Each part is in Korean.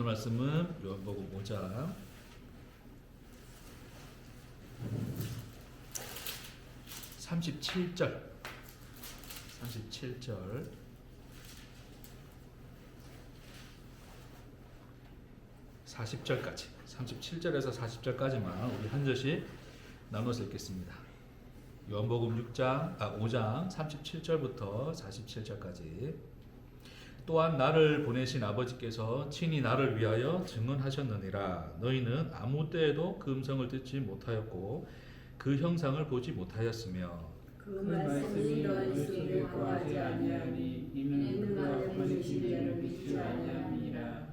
오늘 말씀은 요한복음 5장 37절 40절까지 37절에서 40절까지만 우리 한 절씩 나눠서 읽겠습니다. 요한복음 5장 37절부터 47절까지. 또한 나를 보내신 아버지께서 친히 나를 위하여 증언하셨느니라. 너희는 아무 때에도 그 음성을 듣지 못하였고 그 형상을 보지 못하였으며 그 말씀이 너희 속에 거하지 아니하니 이는 나를 보내신 이를 믿지 아니함이라.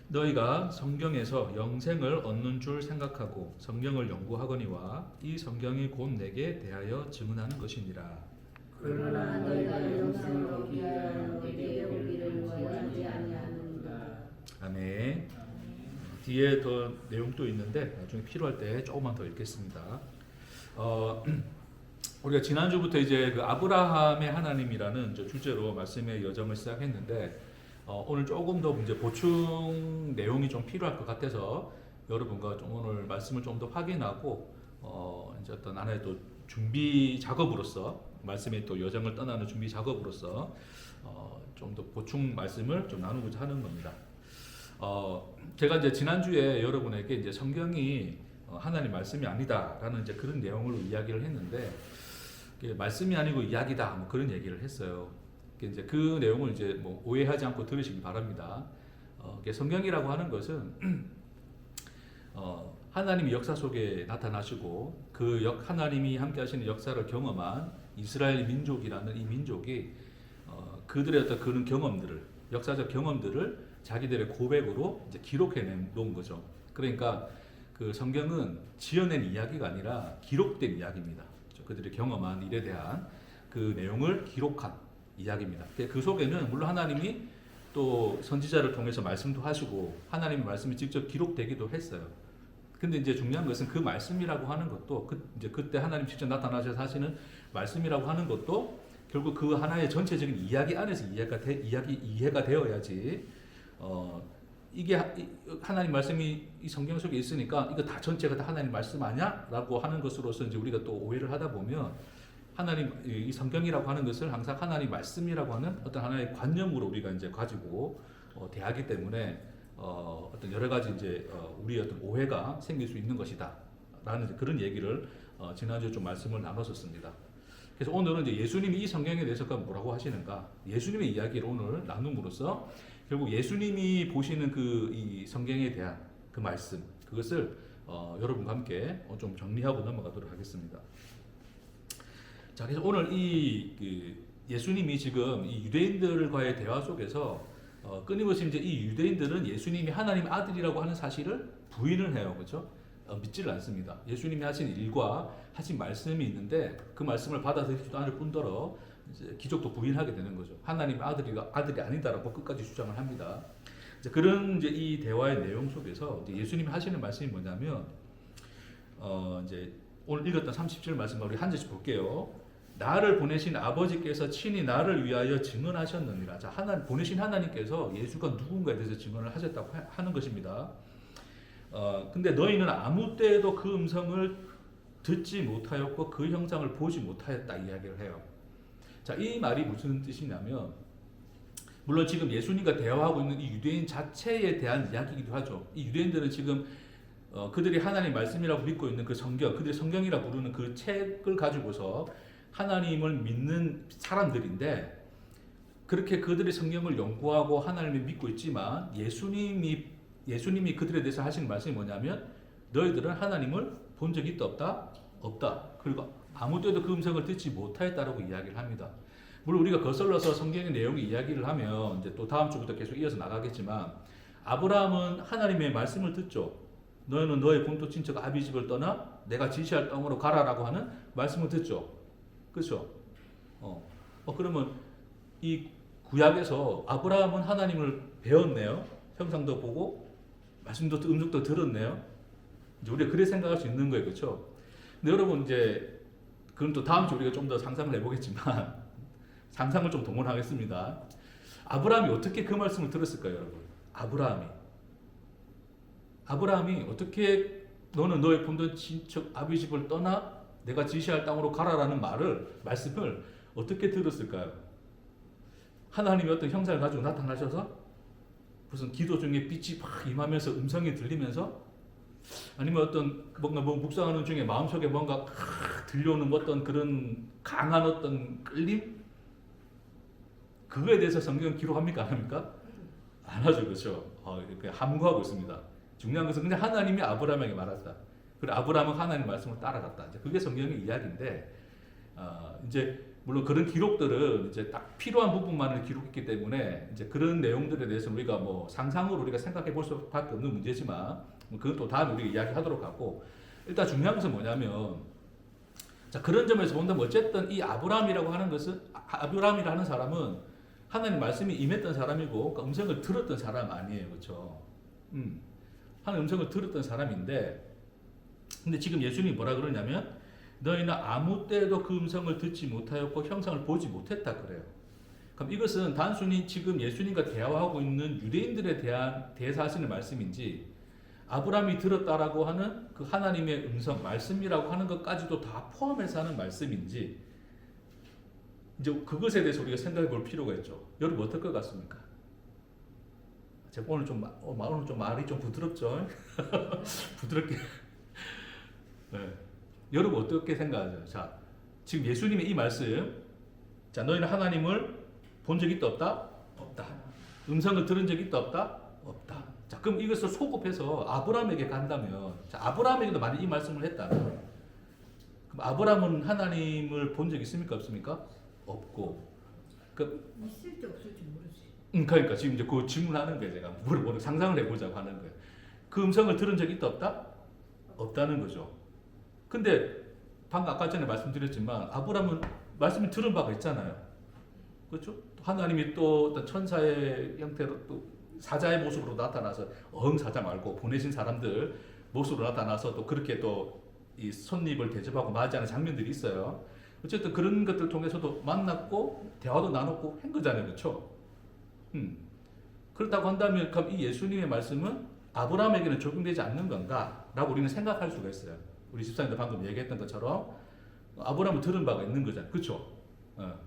너희가 성경에서 영생을 얻는 줄 생각하고 성경을 연구하거니와 이 성경이 곧 내게 대하여 증언하는 것이니라. 그러나 너희가 영생을 얻기 위하여 내게 오기를 원하지 아니하는가. 아멘. 뒤에 더 내용도 있는데 나중에 필요할 때 조금만 더 읽겠습니다. 우리가 지난주부터 이제 그 아브라함의 하나님이라는 주제로 말씀의 여정을 시작했는데 오늘 조금 더 이제 보충 내용이 좀 필요할 것 같아서 여러분과 좀 오늘 말씀을 좀 더 확인하고 이제 어떤 하나의 또 준비 작업으로서 말씀의 또 여정을 떠나는 준비 작업으로서 좀 더 보충 말씀을 좀 나누고자 하는 겁니다. 제가 이제 지난주에 여러분에게 이제 성경이 하나님 말씀이 아니다라는 이제 그런 내용으로 이야기를 했는데 말씀이 아니고 이야기다 뭐 그런 얘기를 했어요. 이제 그 내용을 이제 뭐 오해하지 않고 들으시기 바랍니다. 성경이라고 하는 것은 하나님이 역사 속에 나타나시고 하나님이 함께 하시는 역사를 경험한 이스라엘 민족이라는 이 민족이 그들의 어떤 그런 경험들을, 역사적 경험들을 자기들의 고백으로 이제 기록해 놓은 거죠. 그러니까 그 성경은 지어낸 이야기가 아니라 기록된 이야기입니다. 그들이 경험한 일에 대한 그 내용을 기록한 이야기입니다. 그 속에는 물론 하나님이 또 선지자를 통해서 말씀도 하시고 하나님의 말씀이 직접 기록되기도 했어요. 근데 이제 중요한 것은 그 말씀이라고 하는 것도 이제 그때 하나님 직접 나타나셔서 하시는 말씀이라고 하는 것도 결국 그 하나의 전체적인 이야기 안에서 이해가 되어야지 이게 하나님 말씀이 이 성경 속에 있으니까 이거 다 전체가 다 하나님 말씀 아니야?라고 하는 것으로서 이제 우리가 또 오해를 하다 보면 하나님 이 성경이라고 하는 것을 항상 하나님 말씀이라고 하는 어떤 하나의 관념으로 우리가 이제 가지고 대하기 때문에 어떤 여러 가지 이제 우리의 어떤 오해가 생길 수 있는 것이다라는 그런 얘기를 지난주에 좀 말씀을 나눴었습니다. 그래서 오늘은 이제 예수님이 이 성경에 대해서 뭐라고 하시는가, 예수님의 이야기를 오늘 나눔으로써 결국 예수님이 보시는 이 성경에 대한 그 말씀, 그것을 여러분과 함께 좀 정리하고 넘어가도록 하겠습니다. 자, 그래서 오늘 예수님이 지금 이 유대인들과의 대화 속에서 끊임없이 이제 이 유대인들은 예수님이 하나님 아들이라고 하는 사실을 부인을 해요, 그렇죠? 믿지를 않습니다. 예수님이 하신 일과 하신 말씀이 있는데 그 말씀을 받아들이지도 않을 뿐더러 이제 기적도 부인하게 되는 거죠. 하나님 아들이 아니다라고 끝까지 주장을 합니다. 이제 그런 이제 이 대화의 내용 속에서 이제 예수님이 하시는 말씀이 뭐냐면 이제 오늘 읽었던 30절 말씀 우리 한 절씩 볼게요. 나를 보내신 아버지께서 친히 나를 위하여 증언하셨느니라. 자, 보내신 하나님께서 예수가 누군가에 대해서 증언을 하셨다고 하는 것입니다. 근데 너희는 아무 때에도 그 음성을 듣지 못하였고 그 형상을 보지 못하였다 이야기를 해요. 자, 이 말이 무슨 뜻이냐면 물론 지금 예수님과 대화하고 있는 이 유대인 자체에 대한 이야기이기도 하죠. 이 유대인들은 지금 그들이 하나님 말씀이라고 믿고 있는 그 성경, 그들이 성경이라 부르는 그 책을 가지고서 하나님을 믿는 사람들인데 그렇게 그들이 성경을 연구하고 하나님을 믿고 있지만 예수님이 그들에 대해서 하신 말씀이 뭐냐면 너희들은 하나님을 본 적이 있다 없다. 그리고 아무 때도 그 음성을 듣지 못하였다라고 이야기를 합니다. 물론 우리가 거슬러서 성경의 내용을 이야기를 하면 이제 또 다음 주부터 계속 이어서 나가겠지만 아브라함은 하나님의 말씀을 듣죠. 너희는 너의 본토 친척 아비 집을 떠나 내가 지시할 땅으로 가라라고 하는 말씀을 듣죠. 그렇죠? 그러면 이 구약에서 아브라함은 하나님을 배웠네요. 형상도 보고 말씀도 음성도 들었네요. 이제 우리가 그래 생각할 수 있는 거예요, 그렇죠? 근데 여러분 이제 그건 또 다음 주 우리가 좀 더 상상을 해보겠지만 상상을 좀 동원하겠습니다. 아브라함이 어떻게 그 말씀을 들었을까요, 여러분? 아브라함이 아브라함이 어떻게 너는 너의 본던 친척 아비 집을 떠나 내가 지시할 땅으로 가라라는 말씀을 어떻게 들었을까요? 하나님이 어떤 형상을 가지고 나타나셔서 무슨 기도 중에 빛이 막 임하면서 음성이 들리면서, 아니면 어떤 뭔가 묵상하는 중에 마음속에 뭔가 들려오는 어떤 그런 강한 어떤 끌림? 그거에 대해서 성경은 기록합니까? 안 합니까? 안 하죠. 그렇죠? 함구하고 있습니다. 중요한 것은 그냥 하나님이 아브라함에게 말했다. 그리고 아브라함은 하나님 말씀을 따라갔다. 이제 그게 성경의 이야기인데, 이제 물론 그런 기록들은 이제 딱 필요한 부분만을 기록했기 때문에 이제 그런 내용들에 대해서 우리가 뭐 상상으로 우리가 생각해 볼 수밖에 없는 문제지만, 그건 또 다음에 우리가 이야기하도록 하고, 일단 중요한 것은 뭐냐면, 자, 그런 점에서 본다면 어쨌든 이 아브라함이라고 하는 것은, 아브라함이라는 사람은 하나님 말씀이 임했던 사람이고, 그러니까 음성을 들었던 사람 아니에요. 그렇죠? 하나님 음성을 들었던 사람인데, 근데 지금 예수님이 뭐라 그러냐면, 너희는 아무 때도 그 음성을 듣지 못하였고 형상을 보지 못했다 그래요. 그럼 이것은 단순히 지금 예수님과 대화하고 있는 유대인들에 대한 대사하시는 말씀인지, 아브라함이 들었다라고 하는 그 하나님의 음성, 말씀이라고 하는 것까지도 다 포함해서 하는 말씀인지, 이제 그것에 대해서 우리가 생각해 볼 필요가 있죠. 여러분 어떨 것 같습니까? 제가 오늘 좀 말이 좀 부드럽죠? 부드럽게. 네. 여러분 어떻게 생각하세요? 자, 지금 예수님의 이 말씀, 자, 너희는 하나님을 본 적이 있다 없다? 없다. 음성을 들은 적이 있다 없다? 없다. 자, 그럼 이것을 소급해서 아브라함에게 간다면, 자, 아브라함에게도 만약 이 말씀을 했다면, 그럼 아브라함은 하나님을 본 적 있습니까 없습니까? 없고. 그 있을지 없을지 모르지. 그러니까 지금 이제 그 질문하는 거예요. 제가 물어보는, 상상을 해보자고 하는 거예요. 그 음성을 들은 적이 있다 없다? 없다는 거죠. 근데 방금 아까 전에 말씀드렸지만 아브라함은 말씀을 들은 바가 있잖아요. 그렇죠? 하나님이 또 어떤 천사의 형태로 또 사자의 모습으로 나타나서, 사자 말고 보내신 사람들 모습으로 나타나서 또 그렇게 또 이 손님을 대접하고 맞이하는 장면들이 있어요. 어쨌든 그런 것들 통해서도 만났고 대화도 나눴고 한 거잖아요. 그렇죠? 그렇다고 한다면 그럼 이 예수님의 말씀은 아브라함에게는 적용되지 않는 건가? 라고 우리는 생각할 수가 있어요. 우리 집사님도 방금 얘기했던 것처럼 아브라함은 들은 바가 있는 거잖아요. 그렇죠?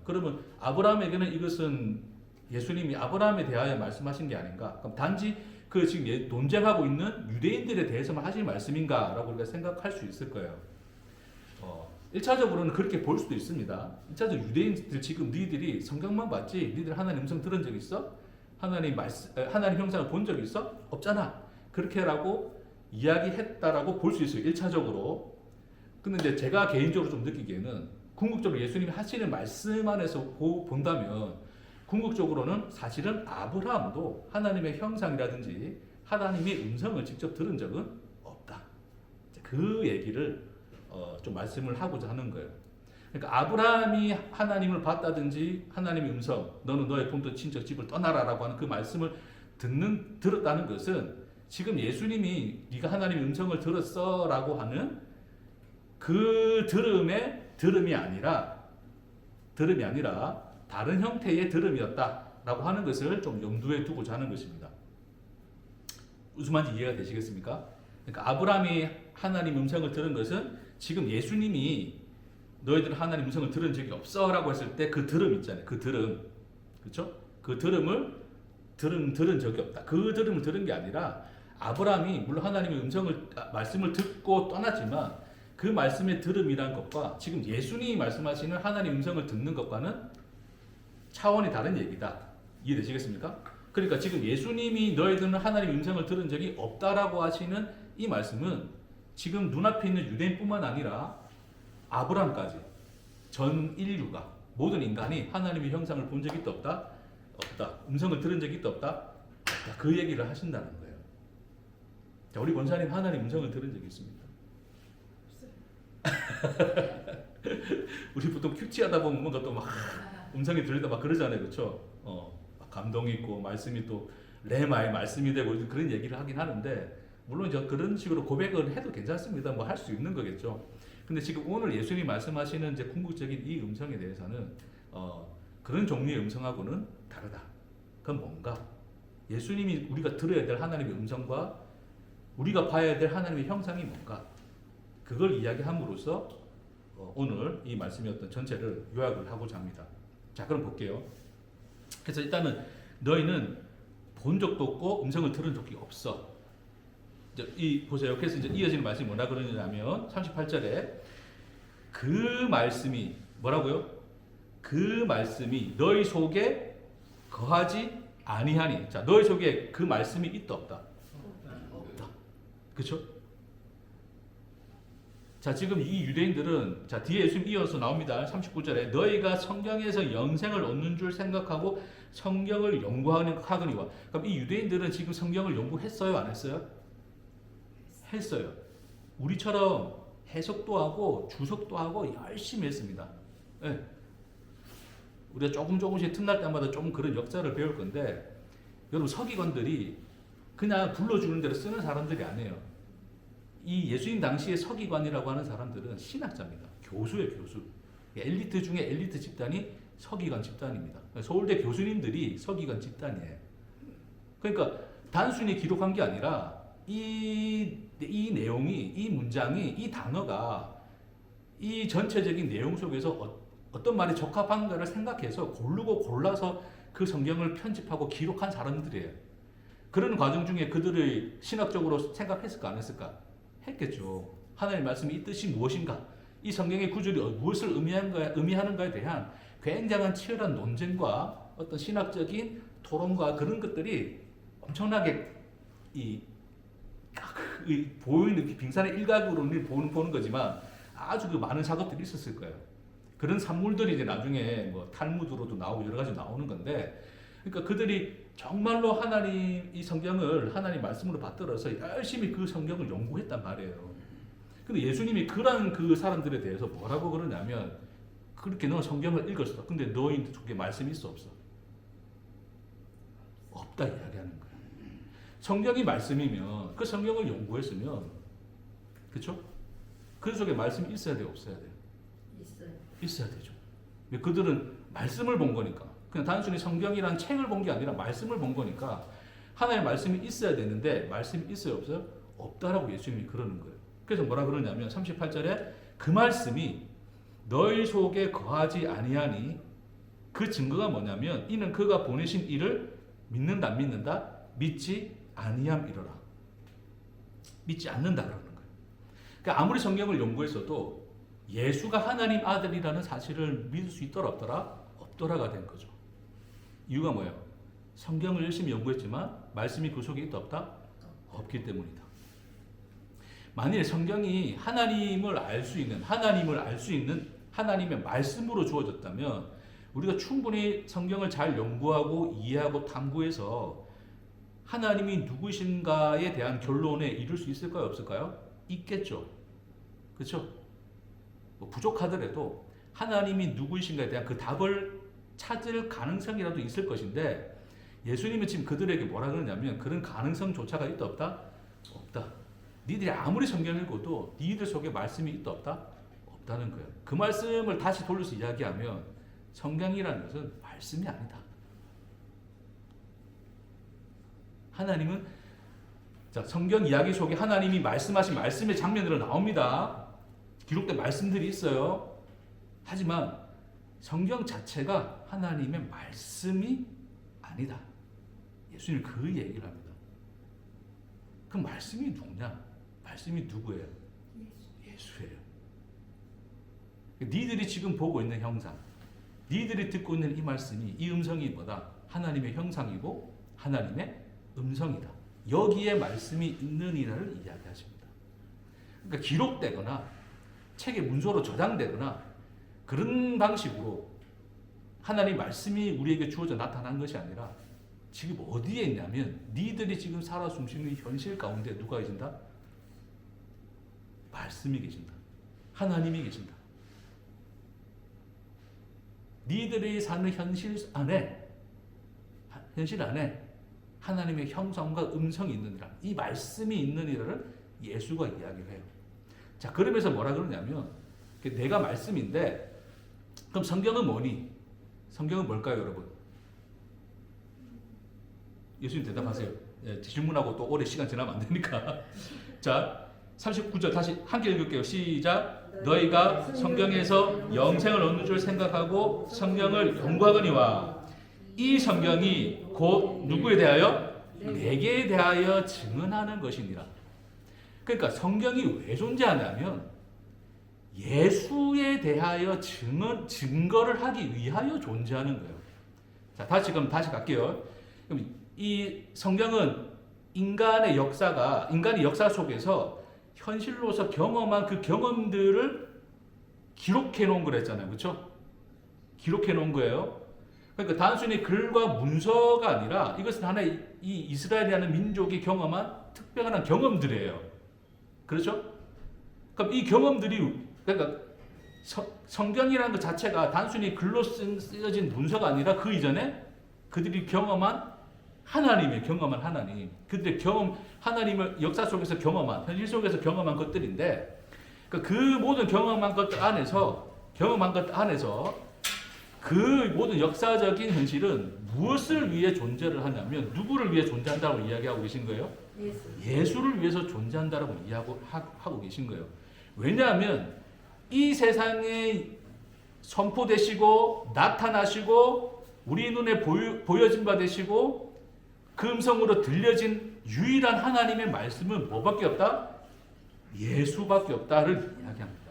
그러면 아브라함에게는 이것은 예수님이 아브라함에 대하여 말씀하신 게 아닌가? 그럼 단지 그 지금 논쟁하고 있는 유대인들에 대해서만 하신 말씀인가? 라고 우리가 생각할 수 있을 거예요. 1차적으로는 그렇게 볼 수도 있습니다. 1차적으로 유대인들 지금 니들이 성경만 봤지 니들 하나님 음성 들은 적 있어? 하나님 형상을 본 적 있어? 없잖아. 그렇게라고 이야기했다라고 볼 수 있어요. 1차적으로. 근데 이제 제가 개인적으로 좀 느끼기에는 궁극적으로 예수님이 하시는 말씀 안에서 본다면 궁극적으로는 사실은 아브라함도 하나님의 형상이라든지 하나님의 음성을 직접 들은 적은 없다. 그 얘기를 좀 말씀을 하고자 하는 거예요. 그러니까 아브라함이 하나님을 봤다든지 하나님의 음성, 너는 너의 본토 친척 집을 떠나라라고 하는 그 말씀을 들었다는 것은 지금 예수님이 네가 하나님의 음성을 들었어라고 하는 그 들음이 아니라 다른 형태의 들음이었다라고 하는 것을 좀 염두에 두고자 하는 것입니다. 무슨 말인지 이해가 되시겠습니까? 그러니까 아브라함이 하나님 음성을 들은 것은 지금 예수님이 너희들은 하나님 음성을 들은 적이 없어라고 했을 때 그 들음 있잖아요. 그 들음, 그렇죠? 그 들음을 들은 적이 없다. 그 들음을 들은 게 아니라 아브라함이 물론 하나님의 말씀을 듣고 떠났지만 그 말씀의 들음이란 것과 지금 예수님이 말씀하시는 하나님 음성을 듣는 것과는 차원이 다른 얘기다. 이해되시겠습니까? 그러니까 지금 예수님이 너희들은 하나님 음성을 들은 적이 없다라고 하시는 이 말씀은 지금 눈앞에 있는 유대인뿐만 아니라 아브라함까지 전 인류가, 모든 인간이 하나님의 형상을 본 적이 있다 없다? 없다. 음성을 들은 적이 있다 없다? 없다. 그 얘기를 하신다는 거예요. 자, 우리 권사님 하나님 음성을 들은 적이 있습니까? 우리 보통 큐티하다 보면 뭔가 또 막 음성이 들리다 막 그러잖아요. 그렇죠? 막 감동이 있고 말씀이 또 레마의 말씀이 되고 그런 얘기를 하긴 하는데, 물론 이제 그런 식으로 고백을 해도 괜찮습니다. 뭐 할 수 있는 거겠죠. 근데 지금 오늘 예수님이 말씀하시는 이제 궁극적인 이 음성에 대해서는 그런 종류의 음성하고는 다르다. 그건 뭔가? 예수님이 우리가 들어야 될 하나님의 음성과 우리가 봐야 될 하나님의 형상이 뭔가 그걸 이야기함으로써 오늘 이 말씀이었던 전체를 요약을 하고자 합니다. 자, 그럼 볼게요. 그래서 일단은 너희는 본 적도 없고 음성을 들은 적이 없어. 보세요. 그래서 이제 이어지는 말씀이 뭐라 그러냐면 38절에 그 말씀이 뭐라고요? 그 말씀이 너희 속에 거하지 아니하니. 자, 너희 속에 그 말씀이 있다 없다? 없다. 그렇죠? 자, 지금 이 유대인들은 자, 뒤에 예수님 이어서 나옵니다. 39절에 너희가 성경에서 영생을 얻는 줄 생각하고 성경을 연구하거니와. 그럼 이 유대인들은 지금 성경을 연구했어요, 안 했어요? 했어요. 우리처럼 해석도 하고 주석도 하고 열심히 했습니다. 네. 우리가 조금씩 틈날 때마다 좀 그런 역사를 배울 건데 여러분 서기관들이 그냥 불러주는 대로 쓰는 사람들이 아니에요. 이 예수님 당시의 서기관이라고 하는 사람들은 신학자입니다. 교수예요, 교수. 엘리트 중에 엘리트 집단이 서기관 집단입니다. 서울대 교수님들이 서기관 집단이에요. 그러니까 단순히 기록한 게 아니라 이 내용이, 이 문장이, 이 단어가 이 전체적인 내용 속에서 어떤 말이 적합한가를 생각해서 고르고 골라서 그 성경을 편집하고 기록한 사람들이에요. 그런 과정 중에 그들의 신학적으로 생각했을까 안 했을까? 했겠죠. 하나님의 말씀이 이 뜻이 무엇인가? 이 성경의 구절이 무엇을 의미하는가에 대한 굉장한 치열한 논쟁과 어떤 신학적인 토론과 그런 것들이 엄청나게 보이는 빙산의 일각으로 보는 거지만 아주 그 많은 작업들이 있었을 거예요. 그런 산물들이 이제 나중에 뭐 탈무드로도 나오고 여러 가지 나오는 건데, 그러니까 그들이 정말로 하나님 이 성경을 하나님 말씀으로 받들어서 열심히 그 성경을 연구했단 말이에요. 근데 예수님이 그런 그 사람들에 대해서 뭐라고 그러냐면 그렇게 너 성경을 읽었어. 근데 너희 속에 말씀이 있어 없어? 없다 이야기하는 거예요. 성경이 말씀이면 그 성경을 연구했으면 그렇죠? 그 속에 말씀이 있어야 돼요, 없어야 돼요? 있어야 되죠. 그들은 말씀을 본 거니까. 그냥 단순히 성경이란 책을 본 게 아니라 말씀을 본 거니까 하나의 말씀이 있어야 되는데 말씀이 있어요, 없어요? 없다라고 예수님이 그러는 거예요. 그래서 뭐라 그러냐면 38절에 그 말씀이 너희 속에 거하지 아니하니 그 증거가 뭐냐면 이는 그가 보내신 이를 믿는다 안 믿는다? 믿지 아니함이로라. 믿지 않는다 그러는 거예요. 그러니까 아무리 성경을 연구했어도 예수가 하나님 아들이라는 사실을 믿을 수 있더라 없더라? 없더라가 된 거죠. 이유가 뭐예요? 성경을 열심히 연구했지만 말씀이 그 속에 있다 없다? 없기 때문이다. 만일 성경이 하나님을 알 수 있는 하나님의 말씀으로 주어졌다면 우리가 충분히 성경을 잘 연구하고 이해하고 탐구해서 하나님이 누구신가에 대한 결론에 이를 수 있을까요? 없을까요? 있겠죠. 그렇죠? 뭐 부족하더라도 하나님이 누구이신가에 대한 그 답을 찾을 가능성이라도 있을 것인데 예수님은 지금 그들에게 뭐라 그러냐면 그런 가능성조차가 있다 없다? 없다. 니들이 아무리 성경을 읽어도 니들 속에 말씀이 있다 없다? 없다는 거예요. 그 말씀을 다시 돌려서 이야기하면 성경이라는 것은 말씀이 아니다. 하나님은 자, 성경 이야기 속에 하나님이 말씀하신 말씀의 장면으로 나옵니다. 기록된 말씀들이 있어요. 하지만 성경 자체가 하나님의 말씀이 아니다. 예수님이 그 얘기를 합니다. 그 말씀이 누구냐? 말씀이 누구예요? 예수예요. 니들이 지금 보고 있는 형상, 니들이 듣고 있는 이 말씀이, 이 음성이 뭐다? 하나님의 형상이고 하나님의 음성이다. 여기에 말씀이 있느니라를 이야기하십니다. 그러니까 기록되거나 책의 문서로 저장되거나 그런 방식으로 하나님 말씀이 우리에게 주어져 나타난 것이 아니라 지금 어디에 있냐면 니들이 지금 살아 숨쉬는 현실 가운데 누가 계신다? 말씀이 계신다. 하나님이 계신다. 니들이 사는 현실 안에 하나님의 형상과 음성이 있느니라. 이 말씀이 있느니라를 예수가 이야기를 해요. 자, 그러면서 뭐라 그러냐면 내가 말씀인데 그럼 성경은 뭐니? 성경은 뭘까요, 여러분? 예수님 대답하세요. 예, 질문하고 또 오래 시간 지나면 안 되니까. 자, 39절 다시 함께 읽을게요. 시작. 너희가 성경에서 영생을 얻는 줄 생각하고 성경을 연구하거니와 이 성경이 곧 누구에 대하여? 내게 대하여 증언하는 것이니라. 그러니까 성경이 왜 존재하냐면 예수에 대하여 증거를 하기 위하여 존재하는 거예요. 자, 그럼 다시 갈게요. 그럼 이 성경은 인간의 역사 속에서 현실로서 경험한 그 경험들을 기록해 놓은 거랬잖아요. 그렇죠? 기록해 놓은 거예요. 그러니까 단순히 글과 문서가 아니라 이것은 하나의 이 이스라엘이라는 민족이 경험한 특별한 경험들이에요. 그렇죠? 그럼 이 경험들이 그러니까 성경이라는 것 자체가 단순히 글로 쓰여진 문서가 아니라 그 이전에 그들이 경험한 하나님의 경험한 하나님, 그들의 하나님을 역사 속에서 경험한, 현실 속에서 경험한 것들인데, 그 모든 경험한 것 안에서 그 모든 역사적인 현실은 무엇을 위해 존재를 하냐면 누구를 위해 존재한다고 이야기하고 계신 거예요? 예수를 위해서 존재한다고 이야기하고 계신 거예요. 왜냐하면 이 세상에 선포되시고 나타나시고 우리 눈에 보여진 바 되시고 그 음성으로 들려진 유일한 하나님의 말씀은 뭐밖에 없다? 예수밖에 없다를 이야기합니다.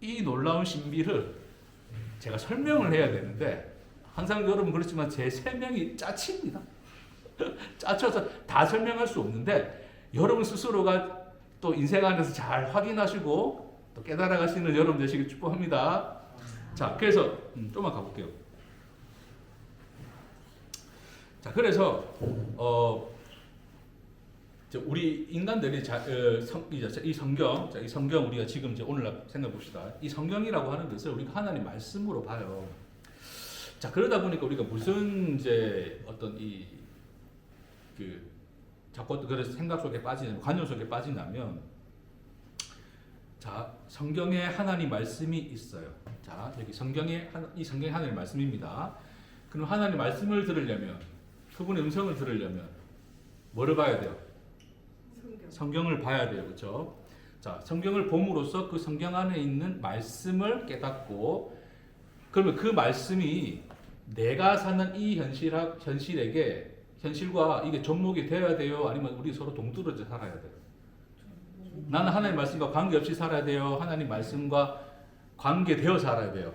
이 놀라운 신비를 제가 설명을 해야 되는데 항상 여러분 그렇지만 제 설명이 짜칩니다. 짜쳐서 다 설명할 수 없는데 여러분 스스로가 또 인생 안에서 잘 확인하시고 또 깨달아가시는 여러분 되시길 축복합니다. 자, 그래서 좀만 가볼게요. 자, 그래서 우리 인간들이 이 성경 우리가 지금 이제 오늘날 생각해 봅시다. 이 성경이라고 하는 것을 우리가 하나님 말씀으로 봐요. 자, 그러다 보니까 우리가 무슨 이제 어떤 자꾸 그래서 생각 속에 관념 속에 빠지냐면, 자, 성경에 하나님 말씀이 있어요. 자, 여기 이 성경에 하나님 말씀입니다. 그럼 하나님 말씀을 들으려면, 그분의 음성을 들으려면 뭐를 봐야 돼요? 성경을 봐야 돼요. 그렇죠? 자, 성경을 봄으로써 그 성경 안에 있는 말씀을 깨닫고, 그러면 그 말씀이 내가 사는 이 현실과 이게 접목이 되어야 돼요? 아니면 우리 서로 동떨어져 살아야 돼요? 나는 하나님 말씀과 관계없이 살아야 돼요? 하나님 말씀과 관계되어 살아야 돼요?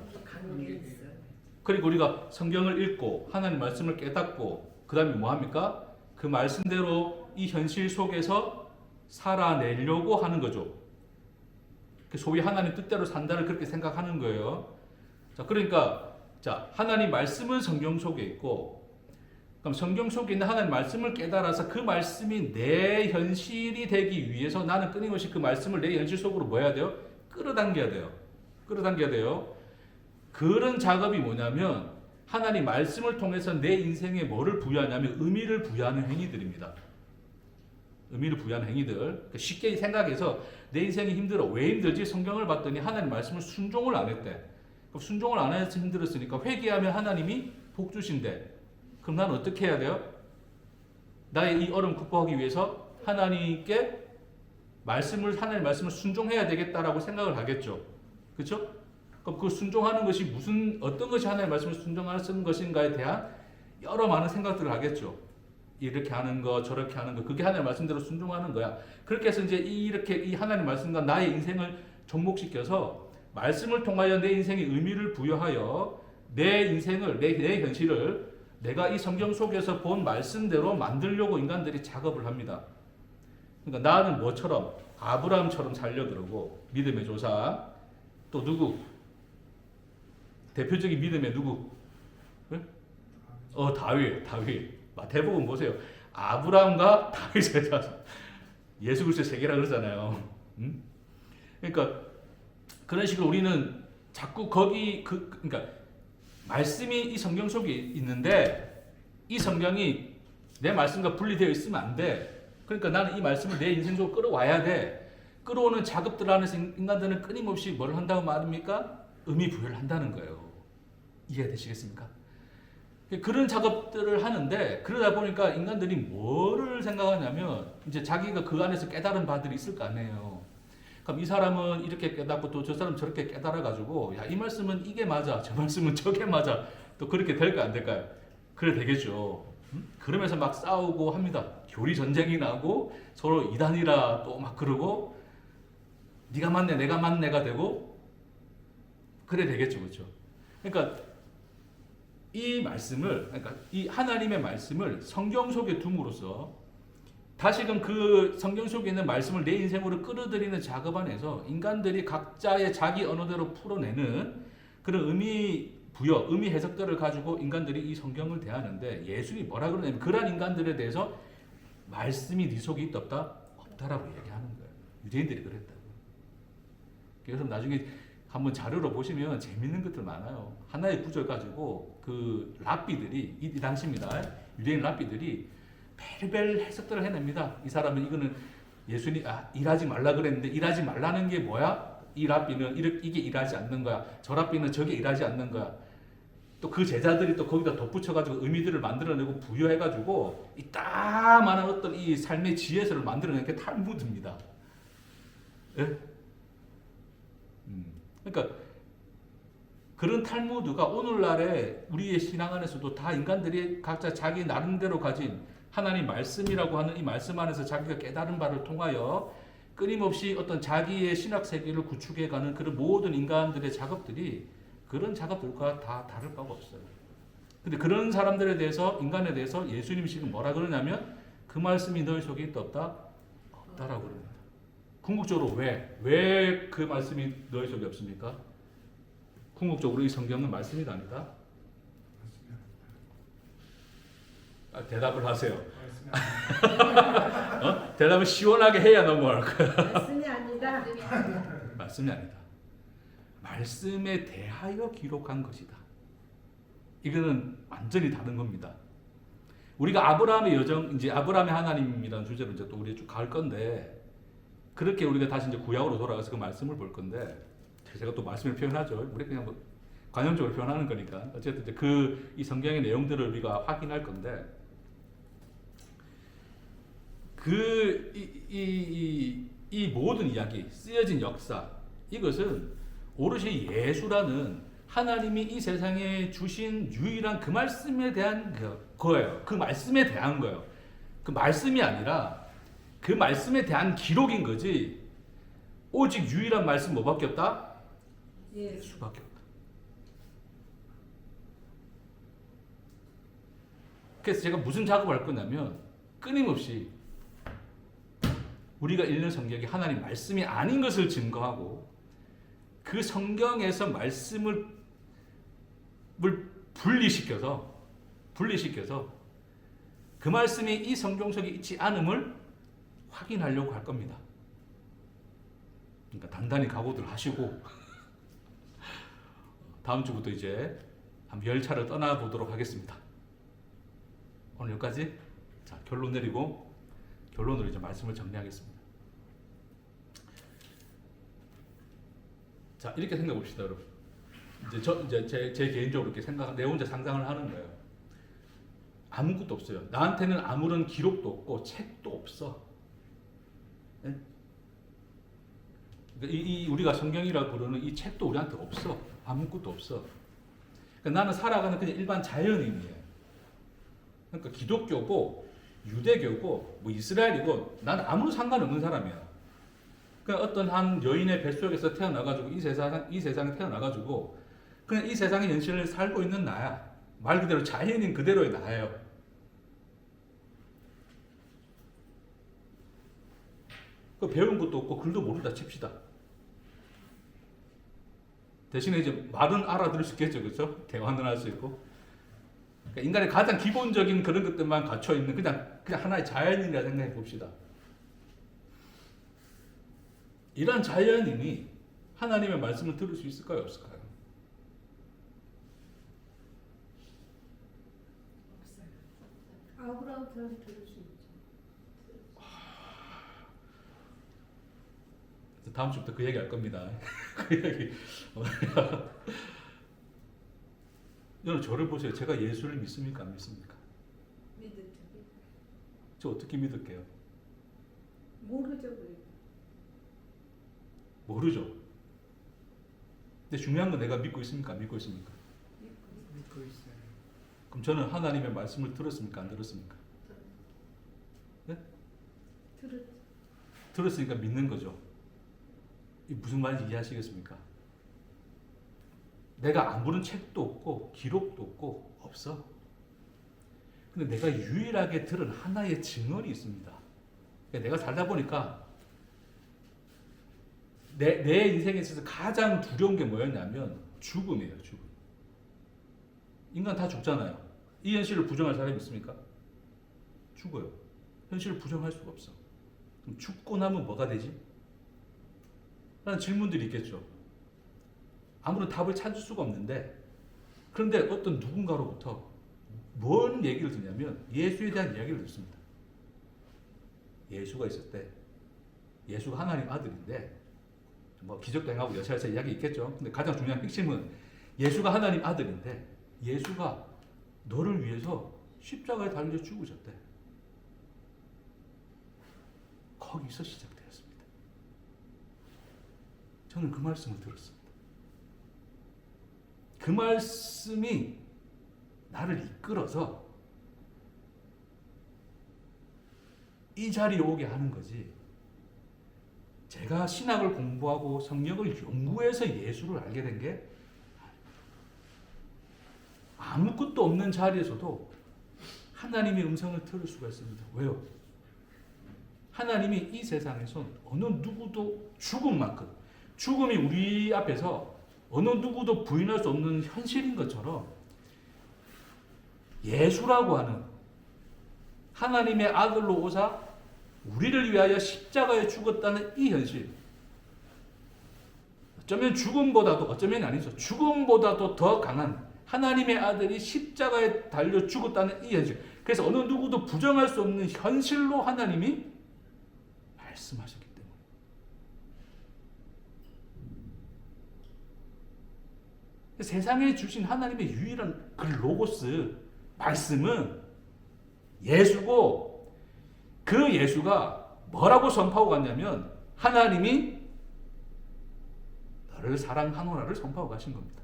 그리고 우리가 성경을 읽고 하나님 말씀을 깨닫고 그 다음에 뭐합니까? 그 말씀대로 이 현실 속에서 살아내려고 하는 거죠. 소위 하나님 뜻대로 산다를 그렇게 생각하는 거예요. 자, 그러니까 하나님 말씀은 성경 속에 있고, 그럼 성경 속에 있는 하나님 말씀을 깨달아서 그 말씀이 내 현실이 되기 위해서 나는 끊임없이 그 말씀을 내 현실 속으로 뭐 해야 돼요? 끌어당겨야 돼요. 그런 작업이 뭐냐면 하나님 말씀을 통해서 내 인생에 뭐를 부여하냐면 의미를 부여하는 행위들입니다. 의미를 부여하는 행위들. 쉽게 생각해서 내 인생이 힘들어. 왜 힘들지? 성경을 봤더니 하나님 말씀을 순종을 안 했대. 순종을 안 해서 힘들었으니까 회개하면 하나님이 복 주신대. 그럼 나는 어떻게 해야 돼요? 나의 이 어려움 극복하기 위해서 하나님의 말씀을 순종해야 되겠다라고 생각을 하겠죠. 그렇죠? 그럼 그 순종하는 것이 어떤 것이 하나님의 말씀을 순종하는 것인가에 대한 여러 많은 생각들을 하겠죠. 이렇게 하는 거, 저렇게 하는 거, 그게 하나님의 말씀대로 순종하는 거야. 그렇게 해서 이제 이 하나님의 말씀과 나의 인생을 접목시켜서 말씀을 통하여 내 인생에 의미를 부여하여 내 인생을, 내 현실을 내가 이 성경 속에서 본 말씀대로 만들려고 인간들이 작업을 합니다. 그러니까 나는 뭐처럼? 아브라함처럼 살려 그러고, 믿음의 조상. 또 누구? 대표적인 믿음의 누구? 네? 다윗. 마태복음 보세요. 아브라함과 다윗의 자손. 예수 그리스도 세계라 그러잖아요. 그러니까 그런 식으로 우리는 자꾸 그러니까 말씀이 이 성경 속에 있는데 이 성경이 내 말씀과 분리되어 있으면 안 돼. 그러니까 나는 이 말씀을 내 인생 속으로 끌어와야 돼. 끌어오는 작업들 안에서 인간들은 끊임없이 뭘 한다고 말합니까? 의미 부여를 한다는 거예요. 이해되시겠습니까? 그런 작업들을 하는데 그러다 보니까 인간들이 뭐를 생각하냐면 이제 자기가 그 안에서 깨달은 바들이 있을 거 아니에요. 그럼 이 사람은 이렇게 깨닫고 또 저 사람은 저렇게 깨달아가지고 야, 이 말씀은 이게 맞아, 저 말씀은 저게 맞아. 또 그렇게 될까 안 될까요? 그래 되겠죠. 그러면서 막 싸우고 합니다. 교리 전쟁이 나고 서로 이단이라 또 막 그러고 네가 맞네 내가 맞네가 되고 그래 되겠죠. 그렇죠? 그러니까 이 말씀을 그러니까 이 하나님의 말씀을 성경 속에 둠으로써 다시금 그 성경 속에 있는 말씀을 내 인생으로 끌어들이는 작업 안에서 인간들이 각자의 자기 언어대로 풀어내는 그런 의미 부여, 의미 해석들을 가지고 인간들이 이 성경을 대하는데 예수님이 뭐라 그러냐면 그러한 인간들에 대해서 말씀이 네 속에 있다 없다? 없다라고 얘기하는 거예요. 유대인들이 그랬다고. 그래서 나중에 한번 자료로 보시면 재밌는 것들 많아요. 하나의 구절 가지고 그 랍비들이 이 당시입니다. 유대인 랍비들이 별별 해석들을 해냅니다. 이 사람은 이거는 예수님 일하지 말라 그랬는데 일하지 말라는 게 뭐야? 이 랍비는 이게 일하지 않는 거야. 저 랍비는 저게 일하지 않는 거야. 또 그 제자들이 또 거기다 덧붙여가지고 의미들을 만들어내고 부여해가지고 이 따만한 어떤 이 삶의 지혜서를 만들어내는 게 탈무드입니다. 예? 그러니까 그런 탈무드가 오늘날에 우리의 신앙 안에서도 다 인간들이 각자 자기 나름대로 가진 하나님 말씀이라고 하는 이 말씀 안에서 자기가 깨달은 바를 통하여 끊임없이 어떤 자기의 신학 세계를 구축해가는 그런 모든 인간들의 작업들이 그런 작업들과 다 다를 바가 없어요. 근데 그런 사람들에 대해서 인간에 대해서 예수님이 지금 뭐라 그러냐면 그 말씀이 너희 속에 있다 없다? 없다라고 그럽니다. 궁극적으로 왜 그 말씀이 너희 속에 없습니까? 궁극적으로 이 성경은 말씀이 아니다. 대답을 하세요. 대답을 시원하게 해야 넘어갈 거야. 말씀이 아니다. 말씀이 아니다. 말씀에 대하여 기록한 것이다. 이거는 완전히 다른 겁니다. 우리가 아브라함의 여정, 이제 아브라함의 하나님이라는 주제로 이제 또 우리 쭉 갈 건데 그렇게 우리가 다시 이제 구약으로 돌아가서 그 말씀을 볼 건데 제가 또 말씀을 표현하죠. 우리 그냥 뭐 관용적으로 표현하는 거니까 어쨌든 이제 이 성경의 내용들을 우리가 확인할 건데 이 모든 이야기 쓰여진 역사 이것은 오롯이 예수라는 하나님이 이 세상에 주신 유일한 그 말씀에 대한 거예요. 그 말씀에 대한 거예요. 그 말씀이 아니라 그 말씀에 대한 기록인 거지. 오직 유일한 말씀 뭐밖에 없다? 예수밖에 없다. 그래서 제가 무슨 작업을 할 거냐면 끊임없이 우리가 읽는 성경이 하나님 말씀이 아닌 것을 증거하고 그 성경에서 말씀을 분리시켜서 그 말씀이 이 성경 속에 있지 않음을 확인하려고 할 겁니다. 그러니까 단단히 각오들 하시고 다음 주부터 이제 한번 열차를 떠나보도록 하겠습니다. 오늘 여기까지. 자, 결론 내리고 결론으로 이제 말씀을 정리하겠습니다. 자, 이렇게 생각해 봅시다, 여러분. 이제 제 개인적으로 이렇게 내 혼자 상상을 하는 거예요. 아무것도 없어요. 나한테는 아무런 기록도 없고 책도 없어. 네? 우리가 성경이라고 부르는 이 책도 우리한테 없어. 아무것도 없어. 그러니까 나는 살아가는 그냥 일반 자연인이에요. 그러니까 기독교고 유대교고 뭐 이스라엘이고 나는 아무런 상관없는 사람이야. 그냥 어떤 한 여인의 뱃속에서 태어나가지고 이 세상에 태어나가지고 그냥 이 세상의 현실을 살고 있는 나야. 말 그대로 자연인 그대로의 나예요. 그 배운 것도 없고 글도 모른다 칩시다. 대신에 이제 말은 알아들을 수 있겠죠, 그렇죠? 대화는 할 수 있고. 그러니까 인간의 가장 기본적인 그런 것들만 갖춰 있는 그냥 하나의 자연인이라 생각해 봅시다. 이런 자연인이 하나님의 말씀을 들을 수 있을까요, 없을까요? 아브라함처럼 들을 수 있죠. 다음 주부터 그 얘기 할 겁니다. 그 얘기. 여러분 저를 보세요. 제가 예수를 믿습니까? 안 믿습니까? 믿었죠. 저 어떻게 믿을게요? 모르죠. 그래. 모르죠. 근데 중요한 건 내가 믿고 있습니까? 안 믿고 있습니까? 믿고 있어요. 그럼 저는 하나님의 말씀을 들었습니까? 안 들었습니까? 네? 들었죠. 들었으니까 믿는 거죠. 이 무슨 말인지 이해하시겠습니까? 내가 안 보는 책도 없고 기록도 없고 없어. 근데 내가 유일하게 들은 하나의 증언이 있습니다. 내가 살다 보니까 내 인생에 있어서 가장 두려운 게 뭐였냐면 죽음이에요. 죽음. 인간 다 죽잖아요. 이 현실을 부정할 사람이 있습니까? 죽어요. 현실을 부정할 수가 없어. 그럼 죽고 나면 뭐가 되지? 라는 질문들이 있겠죠. 아무런 답을 찾을 수가 없는데, 그런데 어떤 누군가로부터 뭔 얘기를 듣냐면 예수에 대한 이야기를 듣습니다. 예수가 있을 때, 예수가 하나님 아들인데 뭐 기적도 행하고 여차여차 이야기 있겠죠. 근데 가장 중요한 핵심은 예수가 하나님 아들인데 예수가 너를 위해서 십자가에 달려 죽으셨대. 거기서 시작되었습니다. 저는 그 말씀을 들었습니다. 그 말씀이 나를 이끌어서 이 자리에 오게 하는 거지. 제가 신학을 공부하고 성경을 연구해서 예수를 알게 된 게 아무것도 없는 자리에서도 하나님의 음성을 들을 수가 있습니다. 왜요? 하나님이 이 세상에서 어느 누구도 죽음만큼, 죽음이 우리 앞에서 어느 누구도 부인할 수 없는 현실인 것처럼 예수라고 하는 하나님의 아들로 오사 우리를 위하여 십자가에 죽었다는 이 현실, 어쩌면 죽음보다도, 어쩌면 아니죠, 죽음보다도 더 강한 하나님의 아들이 십자가에 달려 죽었다는 이 현실, 그래서 어느 누구도 부정할 수 없는 현실로 하나님이 말씀하셨기 때문에 세상에 주신 하나님의 유일한 그 로고스 말씀은 예수고, 그 예수가 뭐라고 선포하고 갔냐면 하나님이 너를 사랑하노라를 선포하고 가신 겁니다.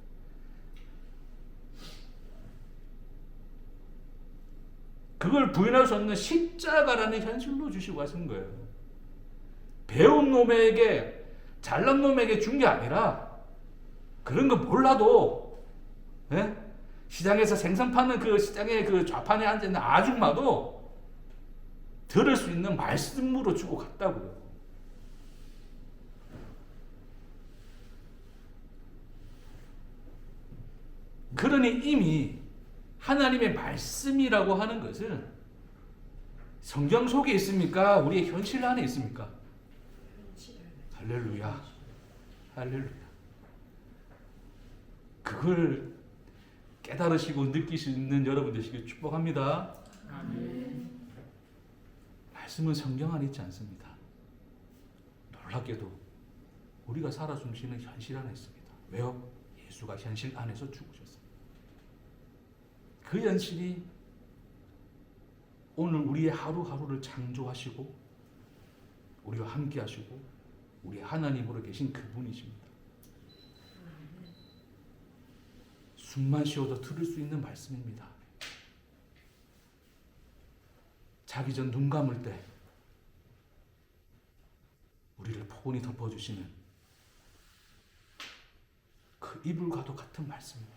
그걸 부인할 수 없는 십자가라는 현실로 주시고 가신 거예요. 배운 놈에게, 잘난 놈에게 준 게 아니라 그런 거 몰라도, 예? 시장에서 생선 파는 그 시장의 그 좌판에 앉아있는 아줌마도 들을 수 있는 말씀으로 주고 갔다고요. 그러니 이미 하나님의 말씀이라고 하는 것은 성경 속에 있습니까? 우리의 현실 안에 있습니까? 할렐루야. 할렐루야. 그걸 깨달으시고 느끼시는 여러분 되시길 축복합니다. 아멘. 말씀은 성경 안에 있지 않습니다. 놀랍게도 우리가 살아 숨쉬는 현실 안에 있습니다. 왜요? 예수가 현실 안에서 죽으셨습니다. 그 현실이 오늘 우리의 하루하루를 창조하시고 우리와 함께 하시고 우리 하나님으로 계신 그분이십니다. 숨만 쉬어도 들을 수 있는 말씀입니다. 자기 전 눈 감을 때 우리를 포근히 덮어주시는 그 이불과도 같은 말씀입니다.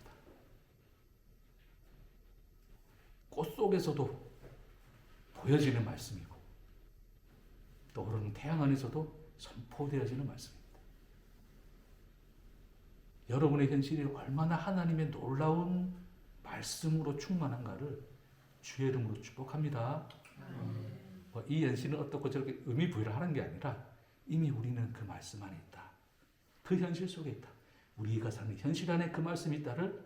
꽃 속에서도 보여지는 말씀이고 떠오르는 태양 안에서도 선포되어지는 말씀입니다. 여러분의 현실이 얼마나 하나님의 놀라운 말씀으로 충만한가를 주의 이름으로 축복합니다. 이 현실은 어떻고 저렇게 의미 부여를 하는 게 아니라 이미 우리는 그 말씀 안에 있다. 그 현실 속에 있다. 우리가 사는 현실 안에 그 말씀이 있다를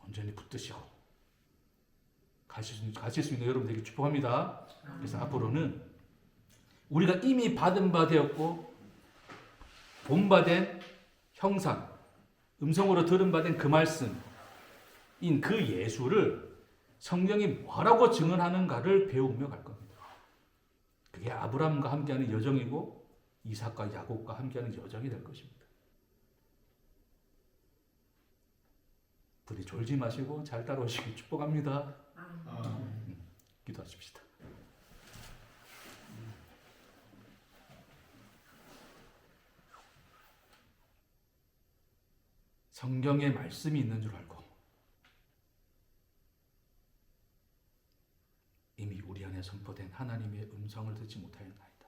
온전히 붙드시고 가실 수 있는 여러분 되게 축복합니다. 그래서 앞으로는 우리가 이미 받은 바 되었고 본받은 형상, 음성으로 들은 바 된 그 말씀, 인 그 예수를 성경이 뭐라고 증언하는가를 배우며 갈 겁니다. 그게 아브라함과 함께하는 여정이고 이삭과 야곱과 함께하는 여정이 될 것입니다. 부디 졸지 마시고 잘 따라오시길 축복합니다. 기도하십시다. 성경에 말씀이 있는 줄 알고 이미 우리 안에 선포된 하나님의 음성을 듣지 못하였나이다.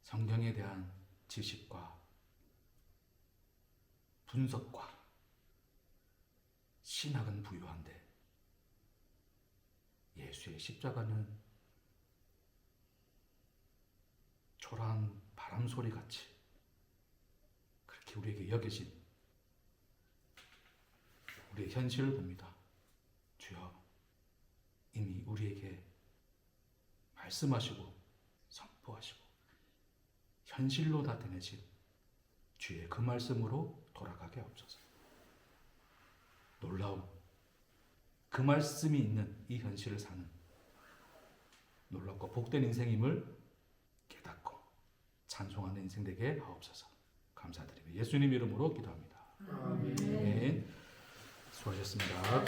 성경에 대한 지식과 분석과 신학은 부유한데 예수의 십자가는 초라한 바람 소리 같이 그렇게 우리에게 여겨진 우리의 현실을 봅니다. 주여, 이미 우리에게 말씀하시고 선포하시고 현실로 나타내신 주의 그 말씀으로 돌아가게 하옵소서. 놀라운 그 말씀이 있는 이 현실을 사는 놀랍고 복된 인생임을 깨닫고 찬송하는 인생 되게 하옵소서. 감사드리며 예수님 이름으로 기도합니다. 아멘. 수고하셨습니다.